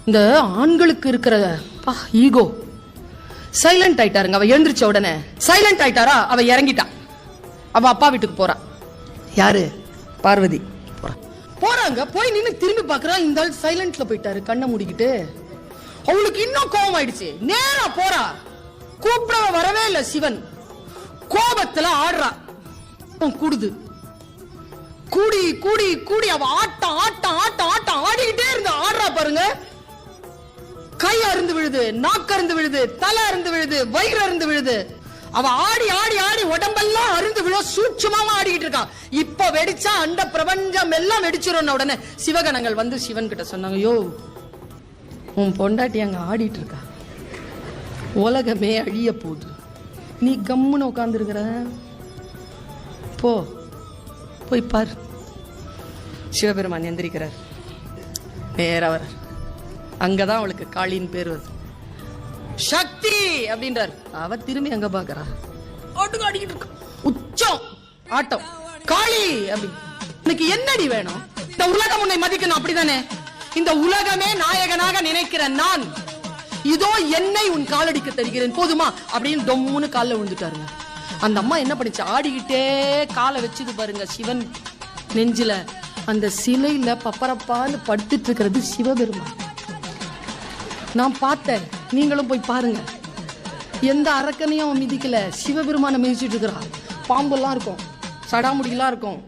இந்த ஆண்களுக்கு இருக்கிற ஈகோ சைலண்ட் ஆயிட்டாருங்க. அவ எழுந்திருச்ச உடனே சைலண்ட் ஆயிட்டாரா, அவ இறங்கிட்டா. அவ அப்பா வீட்டுக்கு போறா. யாரு? பார்வதி போறாங்க. போய் நின்னு திரும்பி பாக்குறா, இந்த ஆள் சைலண்ட்ல போயிட்டாரு, கண்ணை மூடிக்கிட்டு. அவளுக்கு இன்னும் கோபம் ஆயிடுச்சு. நேரா போறா, கூப்பிட வரவே இல்ல. சிவன் கோபத்துல ஆடுறா. கூடுது, கூடி கூடி கூடி அவ ஆட்டம் ஆட்டம் ஆட்டம் ஆட்டம் ஆடிக்கிட்டே இருந்த. ஆடுறா பாருங்க. கை அருந்து விழுது, நாக்கு அருந்து விழுது, தலை அருந்து விழுது, வயிறு அருந்து விழுது. அவ ஆடி ஆடி ஆடி உடம்பெல்லாம் அருந்து விழ சூட்சமாவா ஆடிக்கிட்டு இருக்கா. இப்ப வெடிச்சா அண்ட பிரபஞ்சம் எல்லாம் வெடிச்சிரும். உடனே சிவகணங்கள் வந்து சிவன் கிட்ட சொன்னாங்க, யோ உன் பொண்டாட்டி அங்க ஆடிட்டு இருக்கா, உலகமே அழிய போகுது, நீ கம்முன்னு உட்கார்ந்து இருக்கிற, போ போய் பார். சிவபெருமான் எந்திரிக்கிறார், நேரா வர. அங்கதான் அவளுக்கு காளின்னு பேர் வருது. சக்தி அப்படின்றார். அவ திரும்பி அங்க பாக்குறா, ஆடிக்கிட்டு இருக்கா. உச்சம் ஆட்டம். காளி அப்படி. இன்னைக்கு என்னடி வேணும்? இந்த உலகம் உன்னை மதிக்கணும், அப்படிதானே? இந்த உலகமே நாயகனாக நினைக்கிற நான் இதோ என்னை உன் காலடிக்க தருகிறேன், போதுமா அப்படின்னு டொம்முன்னு காலில் விழுந்துட்டாருங்க. அந்த அம்மா என்ன பண்ணிச்சு, ஆடிக்கிட்டே காலை வச்சுது பாருங்க சிவன் நெஞ்சில. அந்த சிலையில பப்பரப்பான்னு படுத்துட்டு இருக்கிறது சிவபெருமான். நான் பார்த்தேன், நீங்களும் போய் பாருங்க. எந்த அரக்கனையும் அவன் மிதிக்கல, சிவபெருமான மிதிச்சுட்டு இருக்கிறான். பாம்பெல்லாம் இருக்கும், சடாமுடியெல்லாம் இருக்கும்,